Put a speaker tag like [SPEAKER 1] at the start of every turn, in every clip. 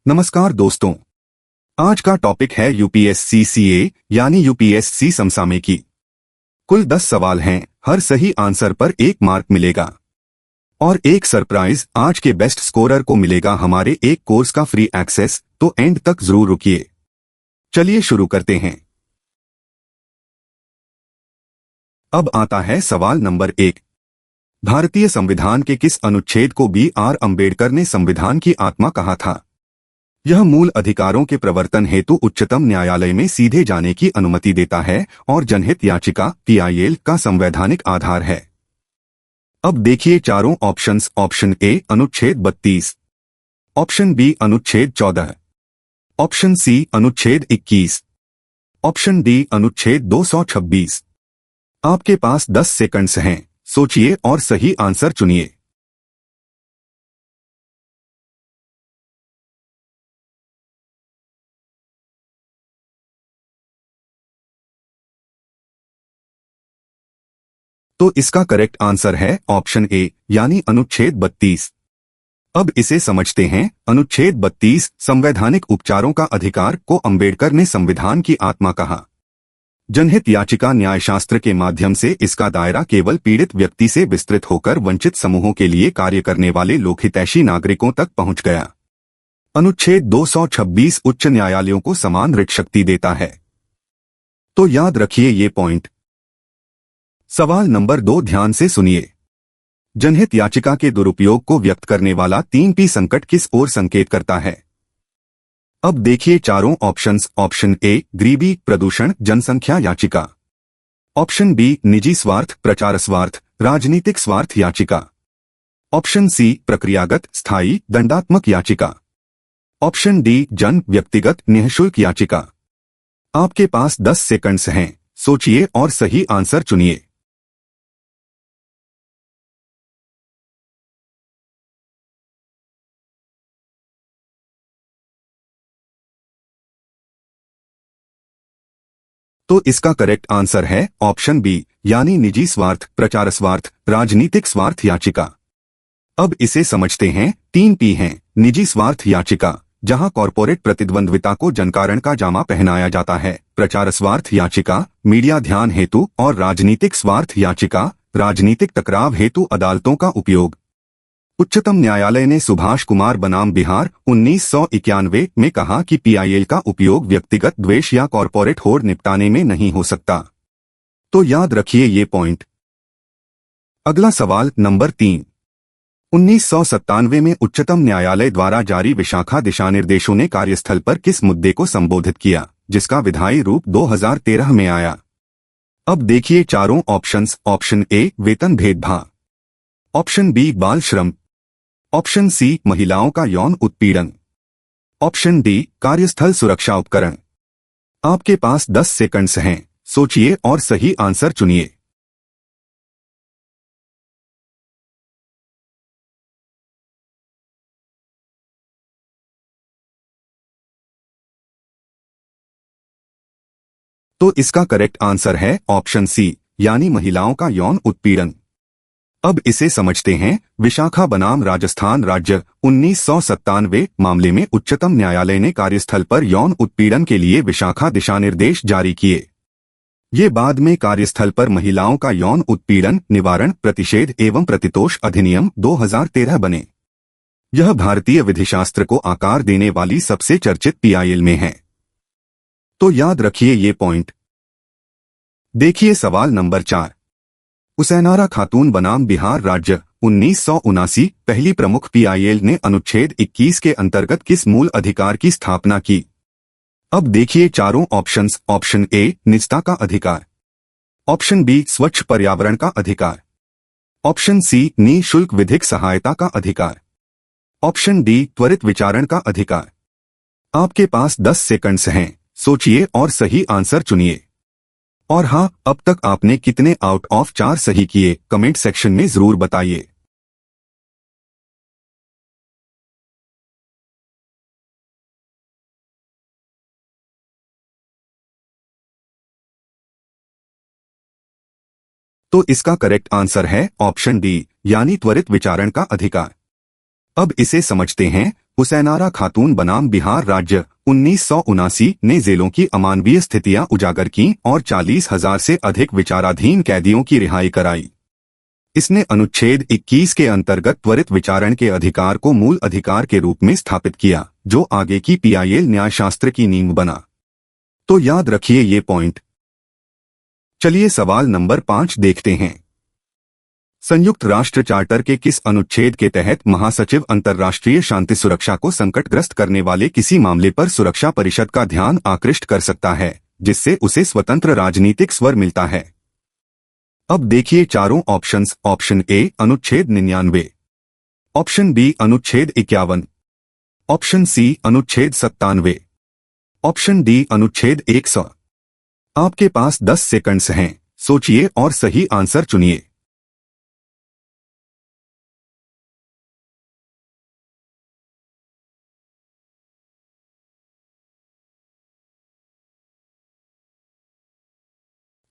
[SPEAKER 1] नमस्कार दोस्तों। आज का टॉपिक है यूपीएससी सीए यानी यूपीएससी समसामयिकी। कुल 10 सवाल हैं, हर सही आंसर पर 1 मार्क मिलेगा और एक सरप्राइज आज के बेस्ट स्कोरर को मिलेगा हमारे एक कोर्स का फ्री एक्सेस, तो एंड तक जरूर रुकिए। चलिए शुरू करते हैं। अब आता है सवाल नंबर 1। भारतीय संविधान के किस अनुच्छेद को बी.आर. अंबेडकर ने संविधान की आत्मा कहा था? यह मूल अधिकारों के प्रवर्तन हेतु उच्चतम न्यायालय में सीधे जाने की अनुमति देता है और जनहित याचिका पीआईएल का संवैधानिक आधार है। अब देखिए चारों ऑप्शंस। ऑप्शन ए अनुच्छेद 32, ऑप्शन बी अनुच्छेद 14, ऑप्शन सी अनुच्छेद 21, ऑप्शन डी अनुच्छेद 226। आपके पास 10 सेकंड्स हैं, सोचिए और सही आंसर चुनिए। तो इसका करेक्ट आंसर है ऑप्शन ए यानी अनुच्छेद 32। अब इसे समझते हैं। अनुच्छेद 32 संवैधानिक उपचारों का अधिकार को अंबेडकर ने संविधान की आत्मा कहा। जनहित याचिका न्यायशास्त्र के माध्यम से इसका दायरा केवल पीड़ित व्यक्ति से विस्तृत होकर वंचित समूहों के लिए कार्य करने वाले लोकहितैषी नागरिकों तक पहुंच गया। अनुच्छेद 226 उच्च न्यायालयों को समान रिट शक्ति देता है। तो याद रखिए ये पॉइंट। सवाल नंबर 2 ध्यान से सुनिए। जनहित याचिका के दुरुपयोग को व्यक्त करने वाला 3P संकट किस ओर संकेत करता है? अब देखिए चारों ऑप्शंस। ऑप्शन ए गरीबी, प्रदूषण, जनसंख्या याचिका। ऑप्शन बी निजी स्वार्थ, प्रचार स्वार्थ, राजनीतिक स्वार्थ याचिका। ऑप्शन सी प्रक्रियागत, स्थायी, दंडात्मक याचिका। ऑप्शन डी जन व्यक्तिगत निःशुल्क याचिका। आपके पास 10 सेकंड्स हैं, सोचिए और सही आंसर चुनिए। तो इसका करेक्ट आंसर है ऑप्शन बी यानी निजी स्वार्थ, प्रचार स्वार्थ, राजनीतिक स्वार्थ याचिका। अब इसे समझते हैं। 3P हैं। निजी स्वार्थ याचिका, जहां कॉरपोरेट प्रतिद्वंद्विता को जनकारण का जामा पहनाया जाता है। प्रचार स्वार्थ याचिका, मीडिया ध्यान हेतु। और राजनीतिक स्वार्थ याचिका, राजनीतिक टकराव हेतु अदालतों का उपयोग। उच्चतम न्यायालय ने सुभाष कुमार बनाम बिहार 1991 में कहा कि पीआईएल का उपयोग व्यक्तिगत द्वेष या कॉरपोरेट होड़ निपटाने में नहीं हो सकता। तो याद रखिए ये पॉइंट। अगला सवाल नंबर 3। 1997 में उच्चतम न्यायालय द्वारा जारी विशाखा दिशानिर्देशों ने कार्यस्थल पर किस मुद्दे को संबोधित किया, जिसका विधायी रूप 2013 में आया? अब देखिए चारों ऑप्शंस। ऑप्शन ए वेतन भेदभाव, ऑप्शन बी बाल श्रम, ऑप्शन सी महिलाओं का यौन उत्पीड़न, ऑप्शन डी कार्यस्थल सुरक्षा उपकरण। आपके पास 10 सेकंड्स हैं, सोचिए और सही आंसर चुनिए। तो इसका करेक्ट आंसर है ऑप्शन सी यानी महिलाओं का यौन उत्पीड़न। अब इसे समझते हैं। विशाखा बनाम राजस्थान राज्य 1997 मामले में उच्चतम न्यायालय ने कार्यस्थल पर यौन उत्पीड़न के लिए विशाखा दिशानिर्देश जारी किए। ये बाद में कार्यस्थल पर महिलाओं का यौन उत्पीड़न निवारण, प्रतिषेध एवं प्रतितोष अधिनियम 2013 बने। यह भारतीय विधिशास्त्र को आकार देने वाली सबसे चर्चित पीआईएल में है। तो याद रखिए ये पॉइंट। देखिए सवाल नंबर 4। हुसैनारा खातून बनाम बिहार राज्य 1979 पहली प्रमुख पीआईएल ने अनुच्छेद 21 के अंतर्गत किस मूल अधिकार की स्थापना की? अब देखिए चारों ऑप्शंस। ऑप्शन ए निजता का अधिकार, ऑप्शन बी स्वच्छ पर्यावरण का अधिकार, ऑप्शन सी निःशुल्क विधिक सहायता का अधिकार, ऑप्शन डी त्वरित विचारण का अधिकार। आपके पास 10 सेकंड्स हैं, सोचिए और सही आंसर चुनिए। और हाँ, अब तक आपने कितने आउट ऑफ 4 सही किए कमेंट सेक्शन में जरूर बताइए। तो इसका करेक्ट आंसर है ऑप्शन डी यानी त्वरित विचारण का अधिकार। अब इसे समझते हैं। हुसैनारा खातून बनाम बिहार राज्य 1979 ने जेलों की अमानवीय स्थितियां उजागर की और 40,000 से अधिक विचाराधीन कैदियों की रिहाई कराई। इसने अनुच्छेद 21 के अंतर्गत त्वरित विचारण के अधिकार को मूल अधिकार के रूप में स्थापित किया, जो आगे की पीआईएल न्यायशास्त्र की नींव बना। तो याद रखिए ये पॉइंट। चलिए सवाल नंबर 5 देखते हैं। संयुक्त राष्ट्र चार्टर के किस अनुच्छेद के तहत महासचिव अंतर्राष्ट्रीय शांति सुरक्षा को संकटग्रस्त करने वाले किसी मामले पर सुरक्षा परिषद का ध्यान आकृष्ट कर सकता है, जिससे उसे स्वतंत्र राजनीतिक स्वर मिलता है? अब देखिए चारों ऑप्शंस। ऑप्शन ए अनुच्छेद 99, ऑप्शन बी अनुच्छेद 51, ऑप्शन सी अनुच्छेद 97, ऑप्शन डी अनुच्छेद 100। आपके पास 10 सेकंड्स हैं, सोचिए और सही आंसर चुनिए।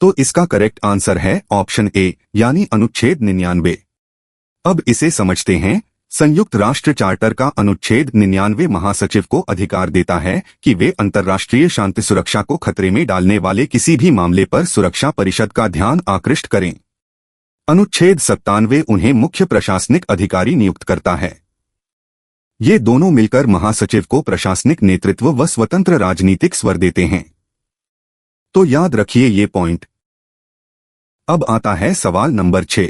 [SPEAKER 1] तो इसका करेक्ट आंसर है ऑप्शन ए यानी अनुच्छेद 99। अब इसे समझते हैं। संयुक्त राष्ट्र चार्टर का अनुच्छेद 99 महासचिव को अधिकार देता है कि वे अंतर्राष्ट्रीय शांति सुरक्षा को खतरे में डालने वाले किसी भी मामले पर सुरक्षा परिषद का ध्यान आकृष्ट करें। अनुच्छेद 97 उन्हें मुख्य प्रशासनिक अधिकारी नियुक्त करता है। ये दोनों मिलकर महासचिव को प्रशासनिक नेतृत्व व स्वतंत्र राजनीतिक स्वर देते हैं। तो याद रखिए ये पॉइंट। अब आता है सवाल नंबर 6।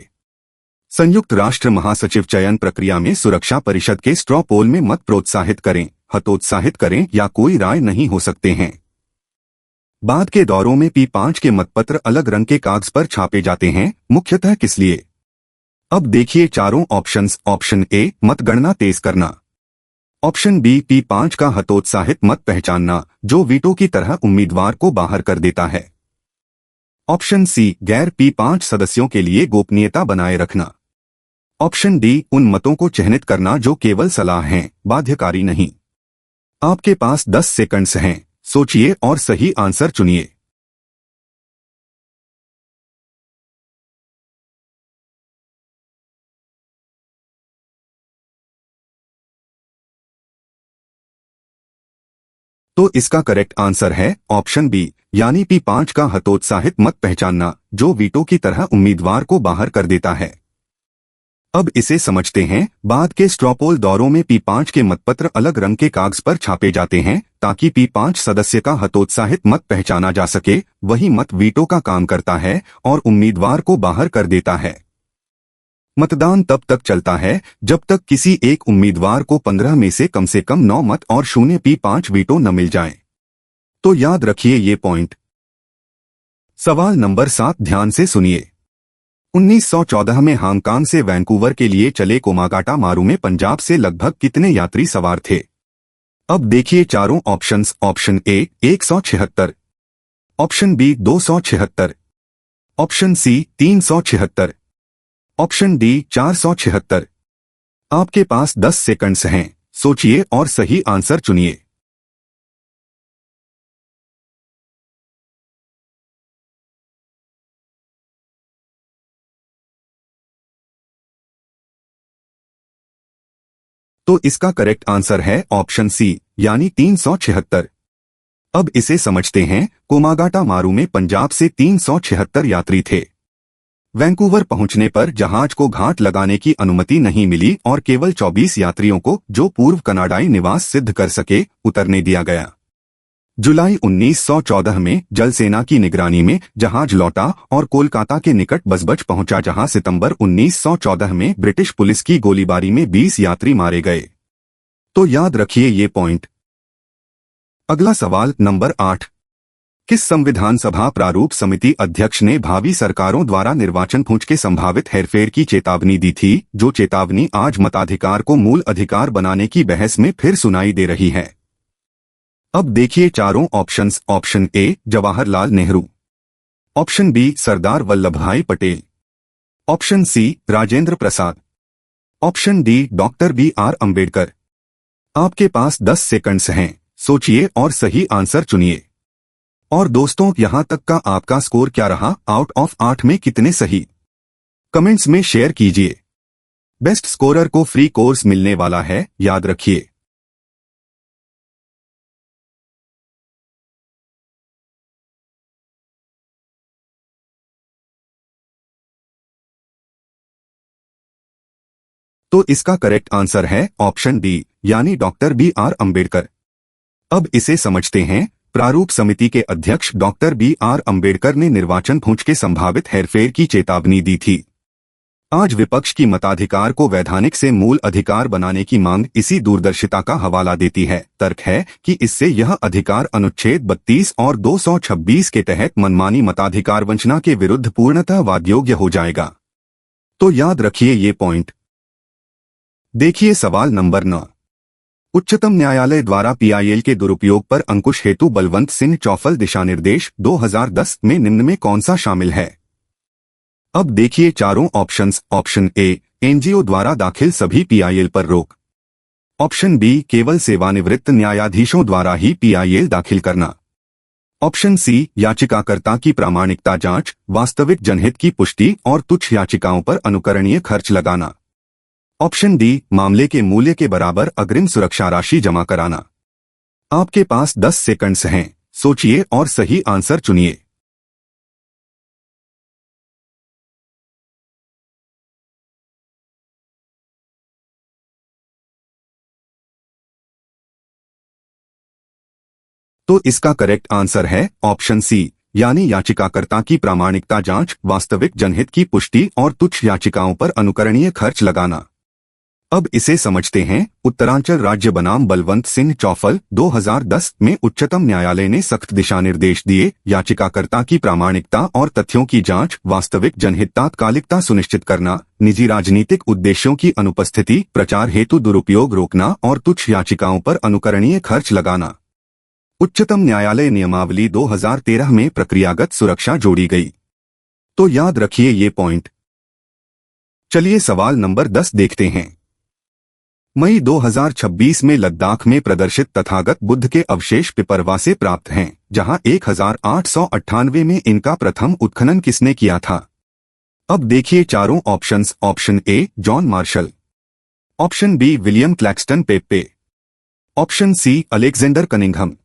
[SPEAKER 1] संयुक्त राष्ट्र महासचिव चयन प्रक्रिया में सुरक्षा परिषद के स्ट्रॉ पोल में मत प्रोत्साहित करें, हतोत्साहित करें या कोई राय नहीं हो सकते हैं। बाद के दौरों में P5 के मतपत्र अलग रंग के कागज पर छापे जाते हैं, मुख्यतः किस लिए? अब देखिए चारों ऑप्शंस। ऑप्शन ए मतगणना तेज करना, ऑप्शन बी P5 का हतोत्साहित मत पहचानना, जो वीटो की तरह उम्मीदवार को बाहर कर देता है, ऑप्शन सी गैर P5 सदस्यों के लिए गोपनीयता बनाए रखना, ऑप्शन डी उन मतों को चिह्नित करना जो केवल सलाह हैं, बाध्यकारी नहीं। आपके पास 10 सेकंड्स हैं, सोचिए और सही आंसर चुनिए। तो इसका करेक्ट आंसर है ऑप्शन बी यानी P5 का हतोत्साहित मत पहचानना, जो वीटो की तरह उम्मीदवार को बाहर कर देता है। अब इसे समझते हैं। बाद के स्ट्रॉपोल दौरों में P5 के मतपत्र अलग रंग के कागज पर छापे जाते हैं ताकि P5 सदस्य का हतोत्साहित मत पहचाना जा सके। वही मत वीटो का काम करता है और उम्मीदवार को बाहर कर देता है। मतदान तब तक चलता है जब तक किसी एक उम्मीदवार को 15 में से कम 9 मत और 0 P5 वीटो न मिल जाएं। तो याद रखिए ये पॉइंट। सवाल नंबर 7 ध्यान से सुनिए। 1914 में हांगकांग से वैंकूवर के लिए चले कोमागाटा मारू में पंजाब से लगभग कितने यात्री सवार थे? अब देखिए चारों options. Option A 176, option B 276, option C 376, option D 476। आपके पास 10 सेकंड्स हैं, सोचिए और सही आंसर चुनिए। तो इसका करेक्ट आंसर है ऑप्शन सी यानी 376। अब इसे समझते हैं। कोमागाटा मारू में पंजाब से 376 यात्री थे। वैंकूवर पहुंचने पर जहाज को घाट लगाने की अनुमति नहीं मिली और केवल 24 यात्रियों को, जो पूर्व कनाडाई निवास सिद्ध कर सके, उतरने दिया गया। जुलाई 1914 में जल सेना की निगरानी में जहाज लौटा और कोलकाता के निकट बसबच पहुंचा, जहां सितंबर 1914 में ब्रिटिश पुलिस की गोलीबारी में 20 यात्री मारे गए। तो याद रखिए ये पॉइंट। अगला सवाल नंबर 8। किस संविधान सभा प्रारूप समिति अध्यक्ष ने भावी सरकारों द्वारा निर्वाचन पूंछ के संभावित हेरफेर की चेतावनी दी थी, जो चेतावनी आज मताधिकार को मूल अधिकार बनाने की बहस में फिर सुनाई दे रही है? अब देखिए चारों options. Option A Jawaharlal Nehru, option B Sardar Vallabh Bhai Patel, option C Rajendra Prasad, option D doctor BR Ambedkar. आपके पास 10 सेकंड्स हैं, सोचिए और सही आंसर चुनिए। और दोस्तों, यहां तक का आपका स्कोर क्या रहा? आउट ऑफ 8 में कितने सही? कमेंट्स में शेयर कीजिए। बेस्ट स्कोरर को फ्री कोर्स मिलने वाला है, याद रखिए। तो इसका करेक्ट आंसर है ऑप्शन डी यानी डॉक्टर B.R. अम्बेडकर। अब इसे समझते हैं। प्रारूप समिति के अध्यक्ष डॉक्टर B.R. अम्बेडकर ने निर्वाचन पूंछ के संभावित हेरफेर की चेतावनी दी थी। आज विपक्ष की मताधिकार को वैधानिक से मूल अधिकार बनाने की मांग इसी दूरदर्शिता का हवाला देती है। तर्क है कि इससे यह अधिकार अनुच्छेद 32 और 226 के तहत मनमानी मताधिकार वंचना के विरुद्ध पूर्णतः वादयोग्य हो जाएगा। तो याद रखिए ये पॉइंट। देखिए सवाल नंबर 9। उच्चतम न्यायालय द्वारा PIL के दुरुपयोग पर अंकुश हेतु बलवंत सिंह चौफल दिशानिर्देश 2010 में निम्न में कौन सा शामिल है? अब देखिए चारों ऑप्शंस। ऑप्शन ए, एनजीओ द्वारा दाखिल सभी PIL पर रोक। ऑप्शन बी, केवल सेवानिवृत्त न्यायाधीशों द्वारा ही PIL दाखिल करना। ऑप्शन सी, याचिकाकर्ता की प्रामाणिकता जांच, वास्तविक जनहित की पुष्टि और तुच्छ याचिकाओं पर अनुकरणीय खर्च लगाना। ऑप्शन डी, मामले के मूल्य के बराबर अग्रिम सुरक्षा राशि जमा कराना। आपके पास 10 सेकंड्स हैं, सोचिए और सही आंसर चुनिए। तो इसका करेक्ट आंसर है ऑप्शन सी यानी याचिकाकर्ता की प्रामाणिकता जांच, वास्तविक जनहित की पुष्टि और तुच्छ याचिकाओं पर अनुकरणीय खर्च लगाना। अब इसे समझते हैं। उत्तरांचल राज्य बनाम बलवंत सिंह चौफल 2010 में उच्चतम न्यायालय ने सख्त दिशानिर्देश दिए। याचिकाकर्ता की प्रामाणिकता और तथ्यों की जांच, वास्तविक जनहित तात्कालिकता सुनिश्चित करना, निजी राजनीतिक उद्देश्यों की अनुपस्थिति, प्रचार हेतु दुरुपयोग रोकना और तुच्छ याचिकाओं पर अनुकरणीय खर्च लगाना। उच्चतम न्यायालय नियमावली 2013 में प्रक्रियागत सुरक्षा जोड़ी गई। तो याद रखिए ये पॉइंट। चलिए सवाल नंबर 10 देखते हैं। मई 2026 में लद्दाख में प्रदर्शित तथागत बुद्ध के अवशेष पिपरवा से प्राप्त हैं, जहां 1898 में इनका प्रथम उत्खनन किसने किया था? अब देखिए चारों options. Option A, John Marshall. Option B, William Claxton Peppe. Option C, Alexander Cunningham.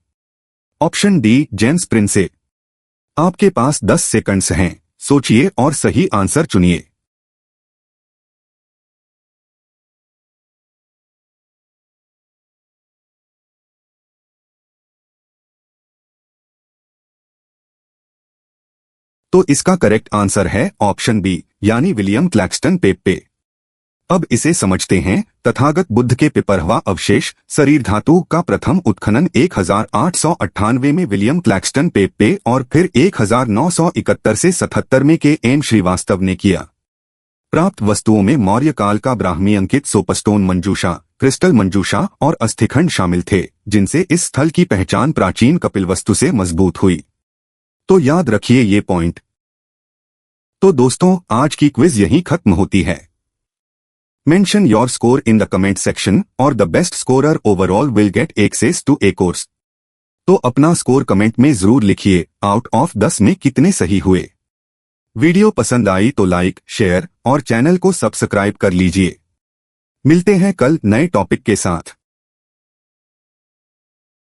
[SPEAKER 1] Option D, James Prinsep. आपके पास 10 सेकंड्स हैं, सोचिए और सही आंसर चुनिए। तो इसका करेक्ट आंसर है ऑप्शन बी यानी विलियम क्लैक्सटन पेप्पे। अब इसे समझते हैं। तथागत बुद्ध के पिपरवा अवशेष शरीर धातु का प्रथम उत्खनन 1898 में विलियम क्लैक्सटन पेप्पे और फिर 1971 से 77 में KM श्रीवास्तव ने किया। प्राप्त वस्तुओं में मौर्य काल का ब्राह्मी अंकित सोपस्टोन मंजूषा, क्रिस्टल मंजूषा और अस्थिखंड शामिल थे, जिनसे इस स्थल की पहचान प्राचीन कपिलवस्तु से मजबूत हुई। तो याद रखिए ये पॉइंट। तो दोस्तों, आज की क्विज यहीं खत्म होती है। Mention your score in the comment section और the best scorer overall will get access to a course। तो अपना स्कोर कमेंट में जरूर लिखिए। आउट ऑफ 10 में कितने सही हुए? वीडियो पसंद आई तो लाइक, शेयर और चैनल को सब्सक्राइब कर लीजिए। मिलते हैं कल नए टॉपिक के साथ।